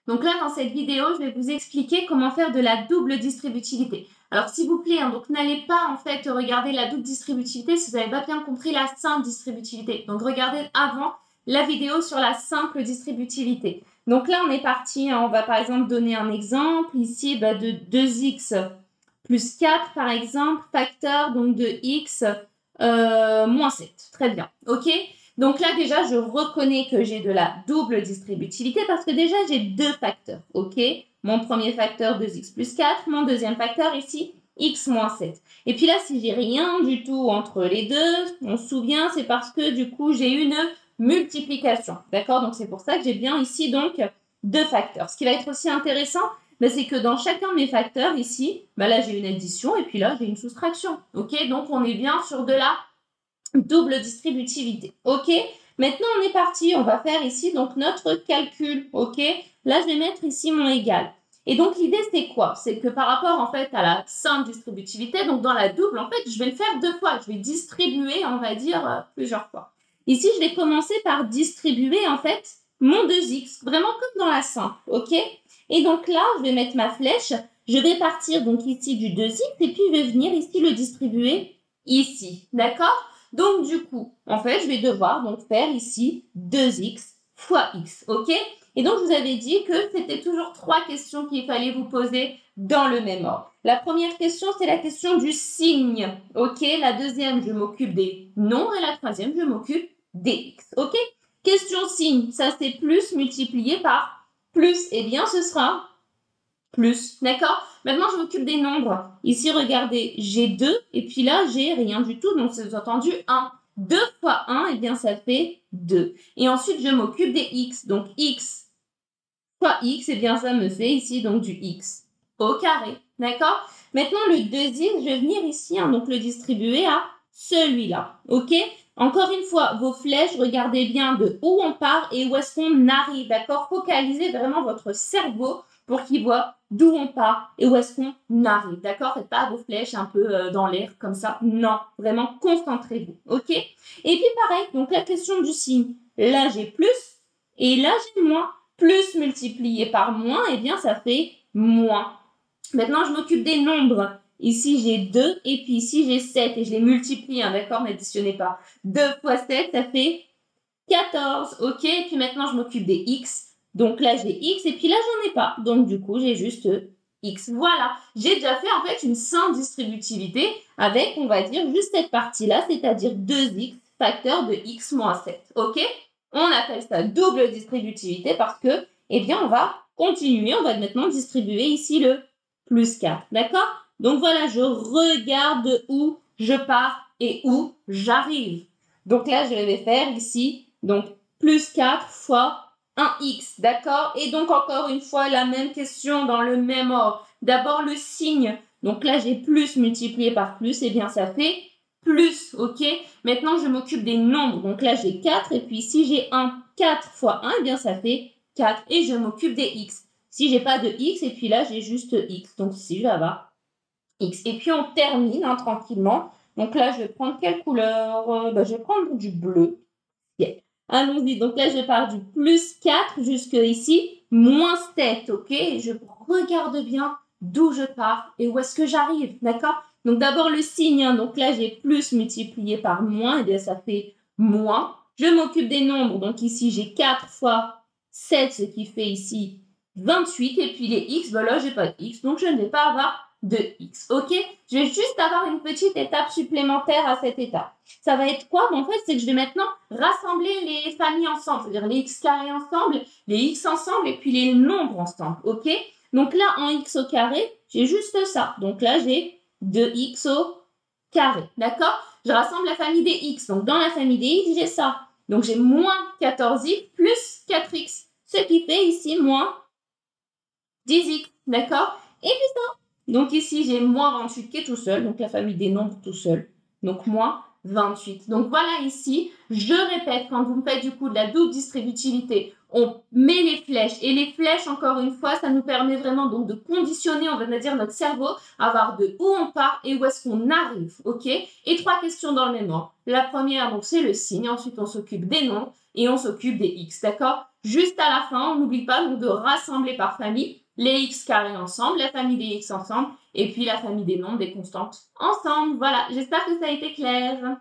Donc là, dans cette vidéo, je vais vous expliquer comment faire de la double distributivité. Alors, s'il vous plaît, donc n'allez pas en fait regarder la double distributivité si vous n'avez pas bien compris la simple distributivité. Donc, regardez avant la vidéo sur la simple distributivité. Donc là, on est parti, hein, on va par exemple donner un exemple ici de 2x plus 4, par exemple, facteur donc de x moins 7. Très bien, ok? Donc là, déjà, je reconnais que j'ai de la double distributivité parce que déjà, j'ai deux facteurs, ok? Mon premier facteur, 2x plus 4. Mon deuxième facteur, ici, x moins 7. Et puis là, si j'ai rien du tout entre les deux, on se souvient, c'est parce que du coup, j'ai une multiplication, d'accord? Donc, c'est pour ça que j'ai bien ici, donc, deux facteurs. Ce qui va être aussi intéressant, c'est que dans chacun de mes facteurs, ici, là, j'ai une addition et puis là, j'ai une soustraction, ok? Donc, on est bien sur de la double distributivité, ok? Maintenant, on est parti, on va faire ici donc notre calcul, ok? Là, je vais mettre ici mon égal. Et donc, l'idée, c'est quoi? C'est que par rapport, en fait, à la simple distributivité, donc dans la double, en fait, je vais le faire deux fois. Je vais distribuer, on va dire, plusieurs fois. Ici, je vais commencer par distribuer, en fait, mon 2x, vraiment comme dans la simple, ok? Et donc là, je vais mettre ma flèche. Je vais partir donc ici du 2x et puis je vais venir ici le distribuer ici, d'accord? Donc, du coup, en fait, je vais devoir donc faire ici 2x fois x, ok? Et donc, je vous avais dit que c'était toujours trois questions qu'il fallait vous poser dans le même ordre. La première question, c'est la question du signe, ok? La deuxième, je m'occupe des nombres et la troisième, je m'occupe des x, ok? Question signe, ça c'est plus multiplié par plus, eh bien, ce sera plus, d'accord? Maintenant, je m'occupe des nombres. Ici, regardez, j'ai 2 et puis là, j'ai rien du tout, donc c'est entendu 1. 2 fois 1, eh bien, ça fait 2. Et ensuite, je m'occupe des x. Donc, x fois x, eh bien, ça me fait ici donc du x au carré, d'accord? Maintenant, le 2x, je vais venir ici, donc le distribuer à celui-là, ok? Encore une fois, vos flèches, regardez bien de où on part et où est-ce qu'on arrive, d'accord? Focalisez vraiment votre cerveau pour qu'il voit d'où on part et où est-ce qu'on arrive, d'accord? Faites pas vos flèches un peu dans l'air comme ça. Non, vraiment, concentrez-vous, ok? Et puis pareil, donc la question du signe. Là, j'ai plus et là, j'ai moins. Plus multiplié par moins, eh bien, ça fait moins. Maintenant, je m'occupe des nombres. Ici, j'ai 2 et puis ici, j'ai 7 et je les multiplie, hein, d'accord? N'additionnez pas. 2 fois 7, ça fait 14, ok? Et puis maintenant, je m'occupe des x. Donc là, j'ai x et puis là, j'en ai pas. Donc du coup, j'ai juste x. Voilà, j'ai déjà fait en fait une simple distributivité avec, on va dire, juste cette partie-là, c'est-à-dire 2x facteur de x moins 7, ok? On appelle ça double distributivité parce que, eh bien, on va continuer, on va maintenant distribuer ici le plus 4, d'accord? Donc voilà, je regarde où je pars et où j'arrive. Donc là, je vais faire ici, donc plus 4 fois 1x, d'accord? Et donc encore une fois, la même question dans le même ordre. D'abord le signe, donc là j'ai plus multiplié par plus, et bien ça fait plus, ok? Maintenant je m'occupe des nombres, donc là j'ai 4, et puis ici j'ai 1. 4 fois 1, et bien ça fait 4, et je m'occupe des x. Si j'ai pas de x, et puis là j'ai juste x, donc ici je vais avoir x. Et puis on termine tranquillement. Donc là je vais prendre quelle couleur? Je vais prendre du bleu. Yeah. Allons-y. Donc là, je pars du plus 4 jusque ici, moins 7, ok? Et je regarde bien d'où je pars et où est-ce que j'arrive, d'accord? Donc d'abord le signe, hein. Donc là, j'ai plus multiplié par moins, et bien ça fait moins. Je m'occupe des nombres, donc ici, j'ai 4 fois 7, ce qui fait ici 28. Et puis les x, là, j'ai pas de x, donc je ne vais pas avoir de x, ok? Je vais juste avoir une petite étape supplémentaire à cette étape. Ça va être quoi? En fait, c'est que je vais maintenant rassembler les familles ensemble, c'est-à-dire les x carrés ensemble, les x ensemble et puis les nombres ensemble, ok? Donc là, en x au carré, j'ai juste ça. Donc là, j'ai 2x au carré, d'accord? Je rassemble la famille des x. Donc dans la famille des x, j'ai ça. Donc j'ai moins 14x plus 4x, ce qui fait ici moins 10x, d'accord? Et puis ça. Donc ici, j'ai moins 28 qui est tout seul, donc la famille des nombres tout seul. Donc moins 28. Donc voilà ici, je répète, quand vous me faites du coup de la double distributivité, on met les flèches. Et les flèches, encore une fois, ça nous permet vraiment donc de conditionner, on va dire, notre cerveau à voir de où on part et où est-ce qu'on arrive, ok? Et trois questions dans le même ordre. La première, donc c'est le signe. Ensuite, on s'occupe des nombres et on s'occupe des x, d'accord? Juste à la fin, on n'oublie pas donc de rassembler par famille les x carrés ensemble, la famille des x ensemble, et puis la famille des nombres, des constantes ensemble. Voilà, j'espère que ça a été clair.